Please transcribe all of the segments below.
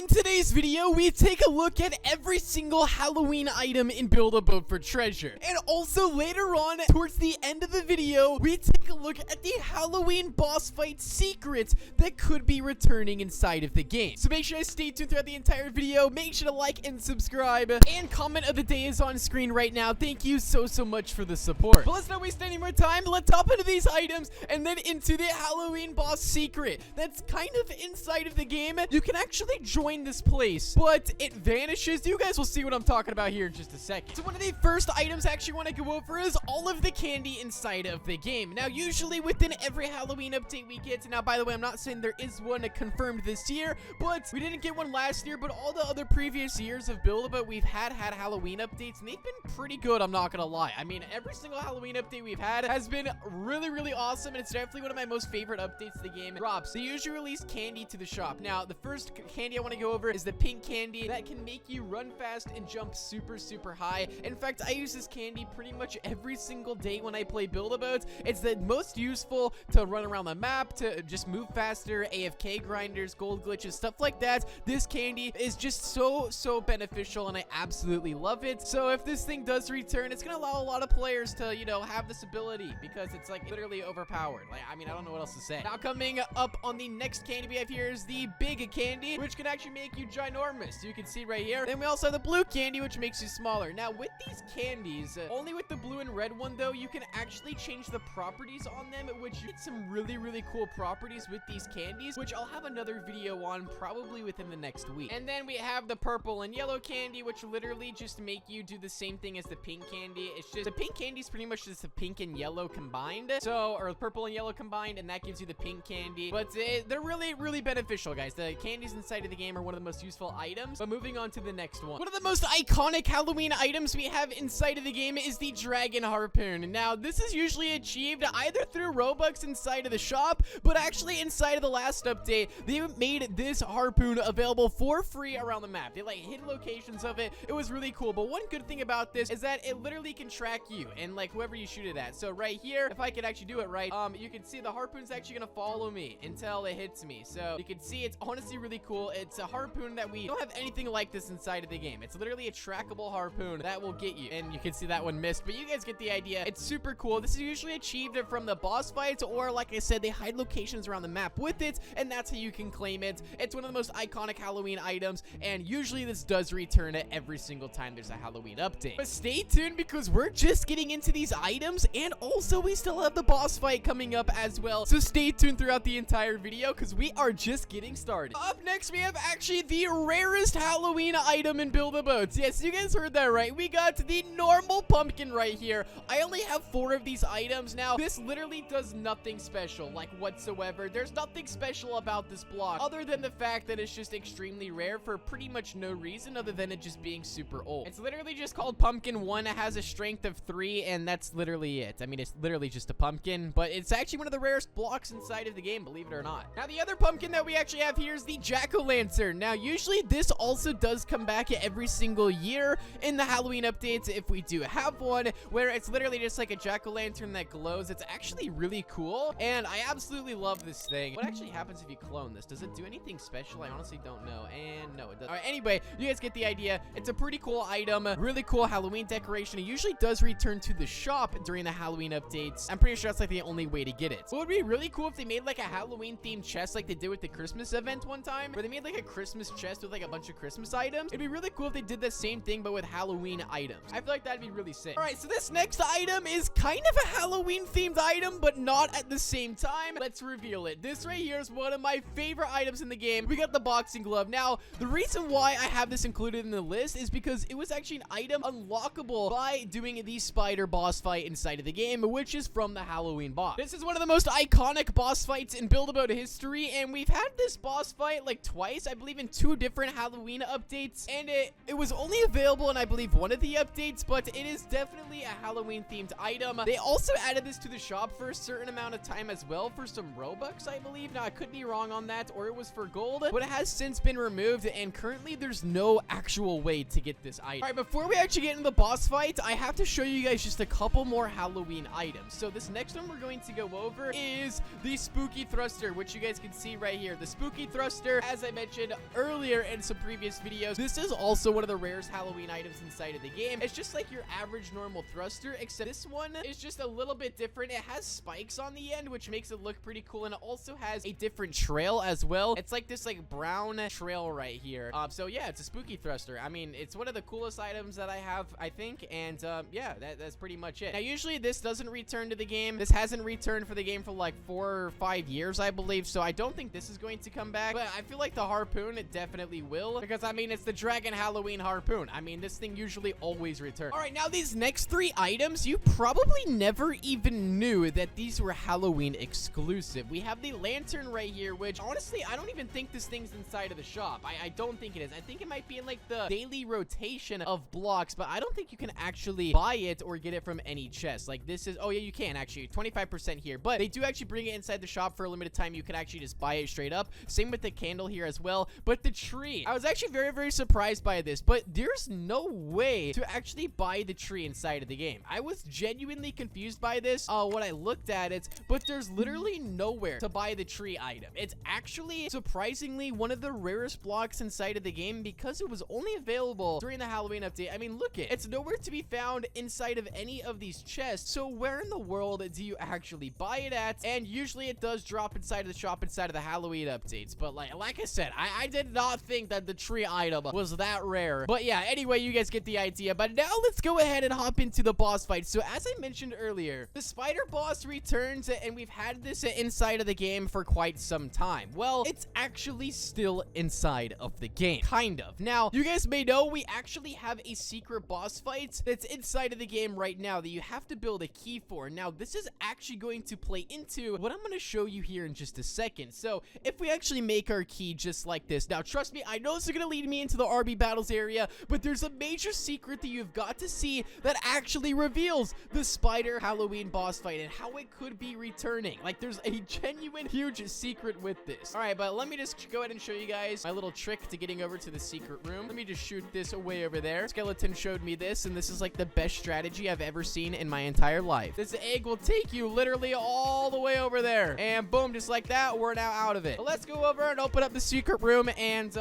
in today's video, we take a look at every single Halloween item in Build-A-Boat for Treasure. And also later on, towards the end of the video, we take a look at the Halloween boss fight secrets that could be returning inside of the game. So make sure to stay tuned throughout the entire video. Make sure to like and subscribe. And comment of the day is on screen right now. Thank you so much for the support. But let's not waste any more time. Let's hop into these items and then into the Halloween boss secret that's kind of inside of the game. You can actually join this place, but it vanishes. You guys will see what I'm talking about here in just a second. So one of the first items I actually want to go over is all of the candy inside of the game. Now, usually within every Halloween update we get, now by the way, I'm not saying there is one confirmed this year, but we didn't get one last year, but all the other previous years of Build-A-Boat, we've had Halloween updates, and they've been pretty good, I'm not gonna lie. I mean, every single Halloween update we've had has been really awesome, and it's definitely one of my most favorite updates to the game. Drops. They usually release candy to the shop. Now, the first candy I want to go over is the pink candy that can make you run fast and jump super high. In fact, I use this candy pretty much every single day when I play Build-A-Boat. It's the most useful to run around the map, to just move faster, AFK grinders, gold glitches, stuff like that. This candy is just so beneficial, and I absolutely love it. So if this thing does return, it's gonna allow a lot of players to, you know, have this ability, because it's like literally overpowered. Like, I mean, I don't know what else to say. Now, coming up on the next candy we have here is the big candy, which can actually make you ginormous. You can see right here. Then we also have the blue candy, which makes you smaller. Now, with these candies, only with the blue and red one, though, you can actually change the properties on them, which you get some really cool properties with these candies, which I'll have another video on probably within the next week. And then we have the purple and yellow candy, which literally just make you do the same thing as the pink candy. It's just the pink candy is pretty much just the pink and yellow combined, so, or purple and yellow combined, and that gives you the pink candy. But they're really beneficial, guys. The candies inside of the game are one of the most useful items. But moving on to the next one of the most iconic Halloween items we have inside of the game is the dragon harpoon. Now, this is usually achieved either through Robux inside of the shop, but actually inside of the last update, they made this harpoon available for free around the map. They like hid locations of it. It was really cool. But one good thing about this is that it literally can track you and like whoever you shoot it at. So right here, if I could actually do it right, you can see the harpoon's actually gonna follow me until it hits me. So you can see it's honestly really cool. It's a harpoon that we don't have anything like this inside of the game. It's literally a trackable harpoon that will get you. And you can see that one missed, but you guys get the idea. It's super cool. This is usually achieved from the boss fights, or like I said, they hide locations around the map with it, and that's how you can claim it. It's one of the most iconic Halloween items, and usually this does return it every single time there's a Halloween update. But stay tuned, because we're just getting into these items, and also we still have the boss fight coming up as well. So stay tuned throughout the entire video, because we are just getting started. Up next, we have actually the rarest Halloween item in Build-A-Boat. Yes, you guys heard that right. We got the normal pumpkin right here. I only have 4 of these items. Now, this literally does nothing special, like whatsoever. There's nothing special about this block, other than the fact that it's just extremely rare for pretty much no reason, other than it just being super old. It's literally just called Pumpkin 1. It has a strength of 3, and that's literally it. I mean, it's literally just a pumpkin, but it's actually one of the rarest blocks inside of the game, believe it or not. Now, the other pumpkin that we actually have here is the jack-o'-lantern. Now, usually this also does come back every single year in the Halloween updates, if we do have one, where it's literally just like a jack-o'-lantern that glows. It's actually really cool, and I absolutely love this thing. What actually happens if you clone this? Does it do anything special? I honestly don't know, and no, it doesn't. All right, anyway, you guys get the idea. It's a pretty cool item, really cool Halloween decoration. It usually does return to the shop during the Halloween updates. I'm pretty sure that's like the only way to get it. So it would be really cool if they made like a Halloween themed chest like they did with the Christmas event one time, where they made like a Christmas chest with like a bunch of Christmas items. It'd be really cool if they did the same thing but with Halloween items. I feel like that'd be really sick. All right, so this next item is kind of a Halloween themed item, but not at the same time. Let's reveal it. This right here is one of my favorite items in the game. We got the boxing glove. Now, the reason why I have this included in the list is because it was actually an item unlockable by doing the spider boss fight inside of the game, which is from the Halloween boss. This is one of the most iconic boss fights in Build-A-Boat history, and we've had this boss fight like twice, I believe in 2 different Halloween updates, and it was only available in, I believe, one of the updates, but it is definitely a Halloween themed item. They also added this to the shop for a certain amount of time as well for some Robux, I believe. Now, I could be wrong on that, or it was for gold, but it has since been removed, and currently there's no actual way to get this item. All right, before we actually get into the boss fight, I have to show you guys just a couple more Halloween items. So this next one we're going to go over is the spooky thruster, which you guys can see right here. The spooky thruster, as I mentioned, mentioned earlier in some previous videos, this is also one of the rarest Halloween items inside of the game. It's just like your average normal thruster, except this one is just a little bit different. It has spikes on the end, which makes it look pretty cool, and it also has a different trail as well. It's like this like brown trail right here. So yeah, it's a spooky thruster. I mean, it's one of the coolest items that I have, I think, and yeah, that's pretty much it. Now, usually this doesn't return to the game. This hasn't returned for the game for like 4 or 5 years, I believe, so I don't think this is going to come back, but I feel like the Harpoon, it definitely will, because I mean, it's the Dragon Halloween Harpoon. I mean, this thing usually always returns. All right, now these next 3 items, you probably never even knew that these were Halloween exclusive. We have the lantern right here, which honestly, I don't even think this thing's inside of the shop. I don't think it is. I think it might be in like the daily rotation of blocks, but I don't think you can actually buy it or get it from any chest. Like this is, oh yeah, you can actually, 25% here, but they do actually bring it inside the shop for a limited time. You can actually just buy it straight up. Same with the candle here as well. But the tree, I was actually very, very surprised by this, but there's no way to actually buy the tree inside of the game. I was genuinely confused by this when I looked at it, but there's literally nowhere to buy the tree item. It's actually surprisingly one of the rarest blocks inside of the game because it was only available during the Halloween update. I mean, look it's nowhere to be found inside of any of these chests. So where in the world do you actually buy it at? And usually it does drop inside of the shop inside of the Halloween updates, but like I said, I did not think that the tree item was that rare. But yeah, anyway, you guys get the idea. But now let's go ahead and hop into the boss fight. So as I mentioned earlier, the spider boss returns, and we've had this inside of the game for quite some time. Well, it's actually still inside of the game, kind of. Now, you guys may know we actually have a secret boss fight that's inside of the game right now that you have to build a key for. Now, this is actually going to play into what I'm going to show you here in just a second. So, if we actually make our key just like this, now trust me, I know this is going to lead me into the RB battles area, but there's a major secret that you've got to see that actually reveals the spider Halloween boss fight and how it could be returning. Like, there's a genuine huge secret with this. All right, but let me just go ahead and show you guys my little trick to getting over to the secret room. Let me just shoot this away over there. Skeleton showed me this, and this is like the best strategy I've ever seen in my entire life. This egg will take you literally all the way over there, and boom, just like that, we're now out of it. But let's go over and open up the secret room, and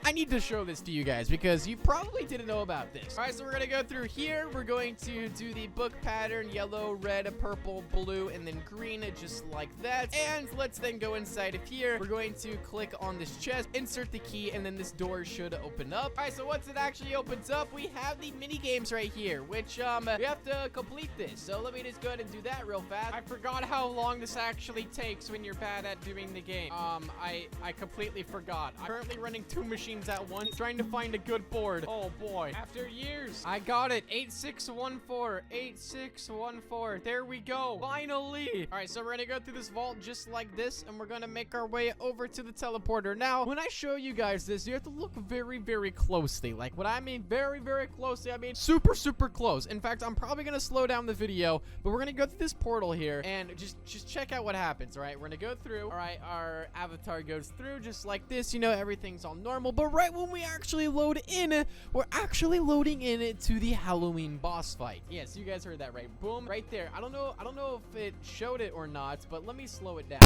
I need to show this to you guys because you probably didn't know about this. All right, so we're gonna go through here. We're going to do the book pattern: yellow, red, purple, blue, and then green, just like that. And let's then go inside of here. We're going to click on this chest, insert the key, and then this door should open up. All right, so once it actually opens up, we have the mini games right here, which we have to complete this. So let me just go ahead and do that real fast. I forgot how long this actually takes when you're bad at doing the game. I completely forgot. I'm currently running 2 machines at once, trying to find a good board. Oh boy, after years, I got it. 8614, 8614. There we go. Finally. All right, so we're gonna go through this vault just like this, and we're gonna make our way over to the teleporter. Now, when I show you guys this, you have to look very, very closely. Like, what I mean very, very closely, I mean super, super close. In fact, I'm probably gonna slow down the video, but we're gonna go through this portal here and just check out what happens. All right, we're gonna go through. All right, our avatar goes through just like this. You know, everything's all normal, but right when we actually load in, we're actually loading in to the Halloween boss fight. Yes, you guys heard that right. Boom, right there. I don't know if it showed it or not, but let me slow it down.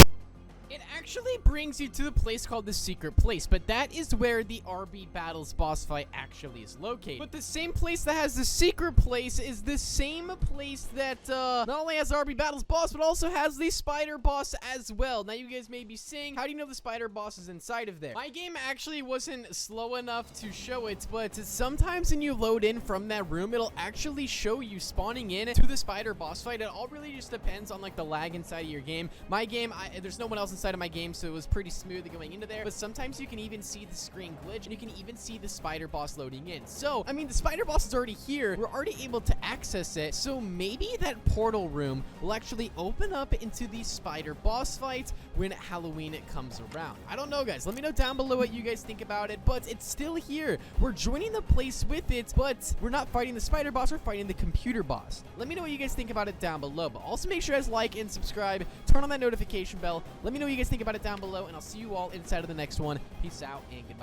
It actually brings you to the place called the secret place, but that is where the RB Battles boss fight actually is located. But the same place that has the secret place is the same place that not only has RB Battles boss, but also has the spider boss as well. Now you guys may be saying, how do you know the spider boss is inside of there? My game actually wasn't slow enough to show it, but sometimes when you load in from that room, it'll actually show you spawning in to the spider boss fight. It all really just depends on like the lag inside of your game. My game, there's no one else inside of my game, so it was pretty smooth going into there, but sometimes you can even see the screen glitch, and you can even see the spider boss loading in. So I mean, the spider boss is already here, we're already able to access it, so maybe that portal room will actually open up into the spider boss fight when Halloween comes around. I don't know, guys. Let me know down below what you guys think about it, but it's still here. We're joining the place with it, but we're not fighting the spider boss, we're fighting the computer boss. Let me know what you guys think about it down below, but also make sure you guys like and subscribe, turn on that notification bell. Let me know what you guys think about it down below, and I'll see you all inside of the next one. Peace out and goodbye.